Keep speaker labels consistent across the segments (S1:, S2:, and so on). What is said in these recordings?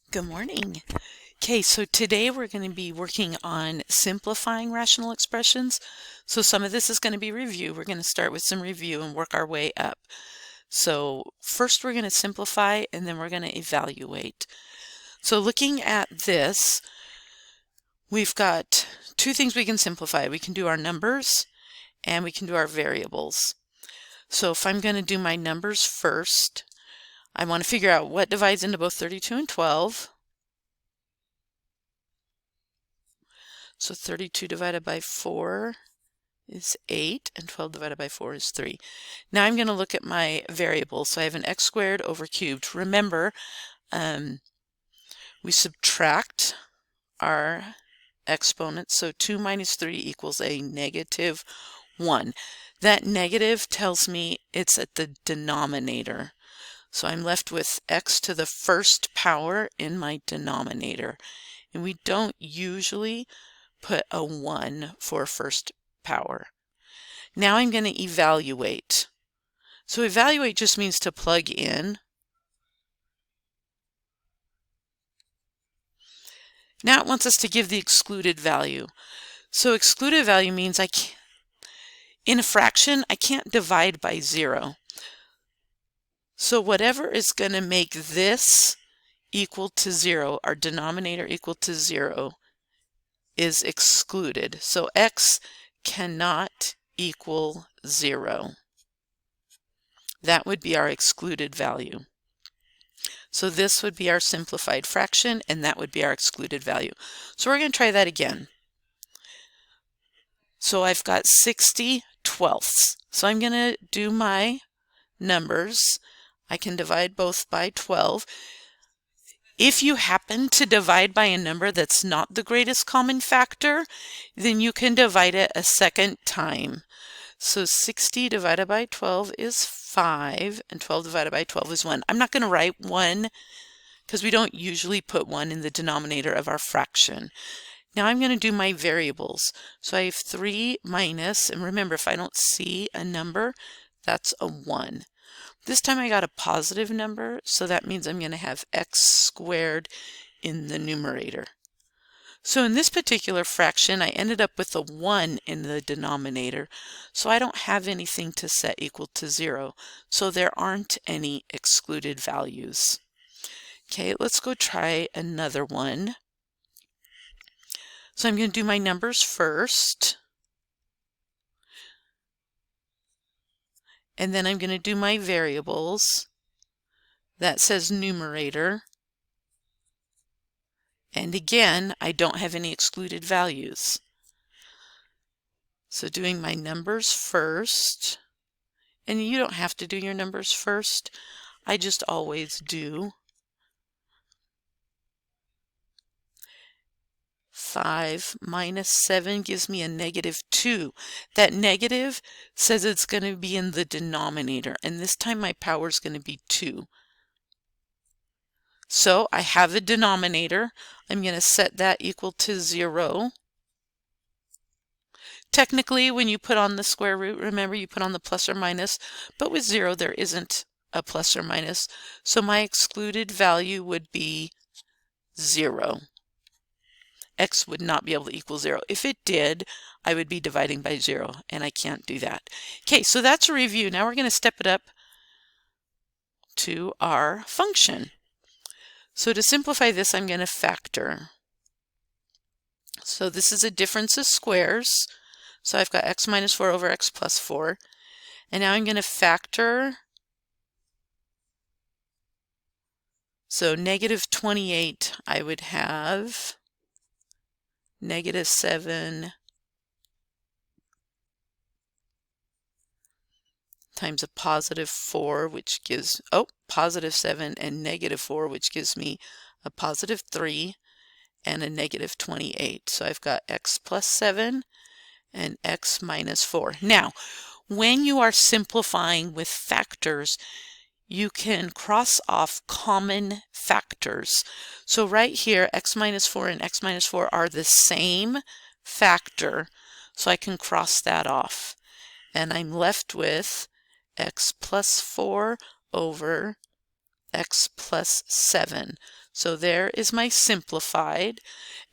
S1: Good morning. Okay, so today we're going to be working on simplifying rational expressions. So some of this is going to be review. We're going to start with some review and work our way up. So first we're going to simplify and then we're going to evaluate. So looking at this, we've got two things we can simplify. We can do our numbers and we can do our variables. So if I'm going to do my numbers first, I want to figure out what divides into both 32 and 12. So 32 divided by 4 is 8, and 12 divided by 4 is 3. Now I'm going to look at my variables. So I have an x squared over cubed. Remember, we subtract our exponents. So 2 minus 3 equals a negative 1. That negative tells me it's at the denominator. So I'm left with x to the first power in my denominator. And we don't usually put a 1 for first power. Now I'm going to evaluate. So evaluate just means to plug in. Now it wants us to give the excluded value. So excluded value means in a fraction, I can't divide by 0. So whatever is going to make this equal to 0, our denominator equal to 0, is excluded. So x cannot equal 0. That would be our excluded value. So this would be our simplified fraction, and that would be our excluded value. So we're going to try that again. So I've got 60/12. So I'm going to do my numbers. I can divide both by 12. If you happen to divide by a number that's not the greatest common factor, then you can divide it a second time. So 60 divided by 12 is 5, and 12 divided by 12 is 1. I'm not going to write 1 because we don't usually put 1 in the denominator of our fraction. Now I'm going to do my variables. So I have 3 minus, and remember, if I don't see a number, that's a 1. This time I got a positive number, so that means I'm going to have x squared in the numerator. So in this particular fraction, I ended up with a 1 in the denominator, so I don't have anything to set equal to 0. So there aren't any excluded values. Okay, let's go try another one. So I'm going to do my numbers first. And then I'm going to do my variables. That says numerator. And again, I don't have any excluded values. So doing my numbers first, and you don't have to do your numbers first, I just always do. 5 minus 7 gives me a negative 2. That negative says it's going to be in the denominator, and this time my power is going to be 2. So I have a denominator. I'm going to set that equal to 0. Technically, when you put on the square root, remember you put on the plus or minus, but with 0 there isn't a plus or minus. So my excluded value would be 0. X would not be able to equal 0. If it did, I would be dividing by 0, and I can't do that. Okay, so that's a review. Now we're going to step it up to our function. So to simplify this, I'm going to factor. So this is a difference of squares. So I've got x minus 4 over x plus 4. And now I'm going to factor. So negative 28, I would have negative 7 times a positive 4, which gives, positive 7 and negative 4, which gives me a positive 3 and a negative 28. So I've got x plus 7 and x minus 4. Now, when you are simplifying with factors, you can cross off common factors. So right here, x minus 4 and x minus 4 are the same factor, so I can cross that off. And I'm left with x plus 4 over x plus 7. So there is my simplified.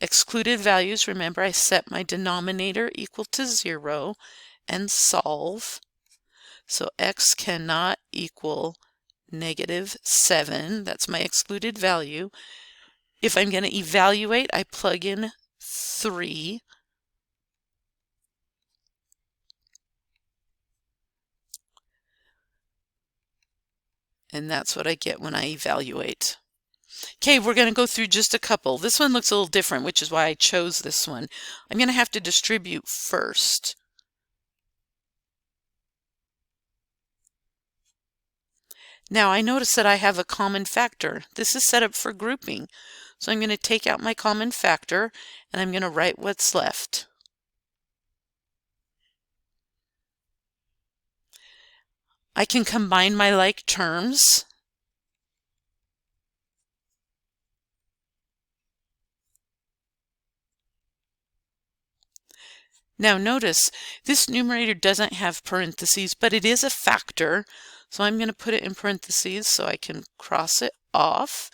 S1: Excluded values, remember I set my denominator equal to 0 and solve. So x cannot equal -7. That's my excluded value. If I'm going to evaluate, I plug in 3. And that's what I get when I evaluate. Okay, we're going to go through just a couple. This one looks a little different, which is why I chose this one. I'm going to have to distribute first. Now I notice that I have a common factor. This is set up for grouping. So I'm going to take out my common factor and I'm going to write what's left. I can combine my like terms. Now notice this numerator doesn't have parentheses, but it is a factor. So I'm going to put it in parentheses so I can cross it off.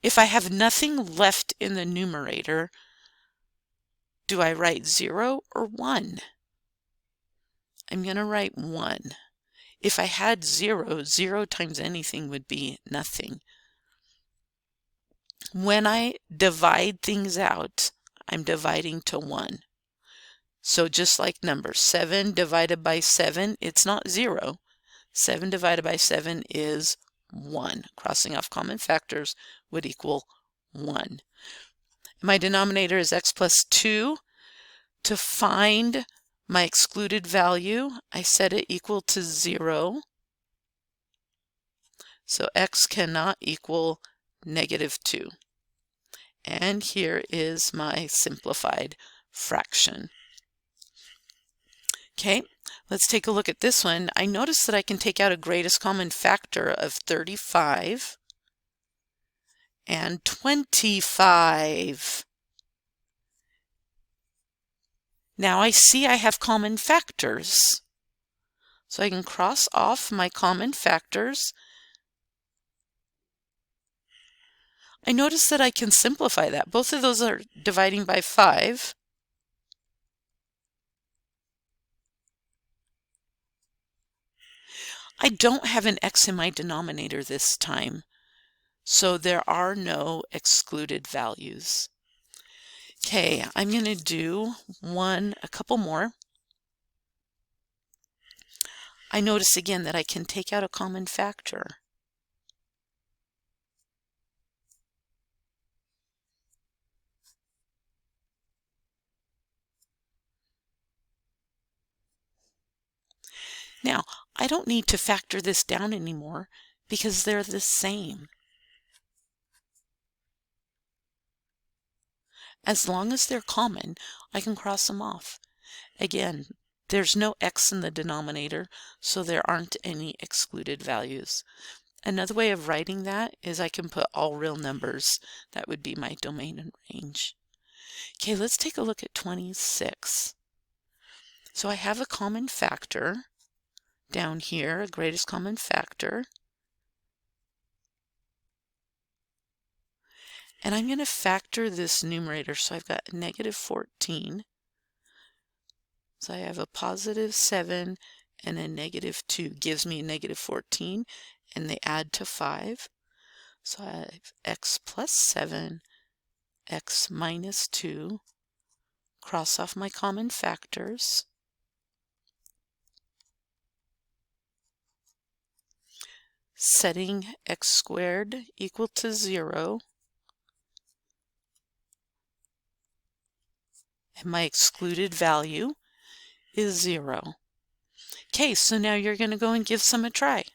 S1: If I have nothing left in the numerator, do I write 0 or 1? I'm going to write 1. If I had 0, 0 times anything would be nothing. When I divide things out, I'm dividing to 1. So just like numbers, 7 divided by 7, it's not 0. 7 divided by 7 is 1. Crossing off common factors would equal 1. My denominator is x plus 2. To find my excluded value, I set it equal to 0. So x cannot equal -2. And here is my simplified fraction. Okay, let's take a look at this one. I notice that I can take out a greatest common factor of 35 and 25. Now I see I have common factors. So I can cross off my common factors. I notice that I can simplify that. Both of those are dividing by 5. I don't have an x in my denominator this time, so there are no excluded values. Okay, I'm going to do a couple more. I notice again that I can take out a common factor. Now, I don't need to factor this down anymore because they're the same. As long as they're common, I can cross them off. Again, there's no x in the denominator, so there aren't any excluded values. Another way of writing that is I can put all real numbers. That would be my domain and range. Okay, let's take a look at 26. So I have a common factor down here, a greatest common factor. And I'm going to factor this numerator. So I've got -14. So I have a +7 and a -2 gives me a -14, and they add to 5. So I have x plus 7, x minus 2. Cross off my common factors. Setting x squared equal to 0. And my excluded value is 0. Okay, so now you're going to go and give some a try.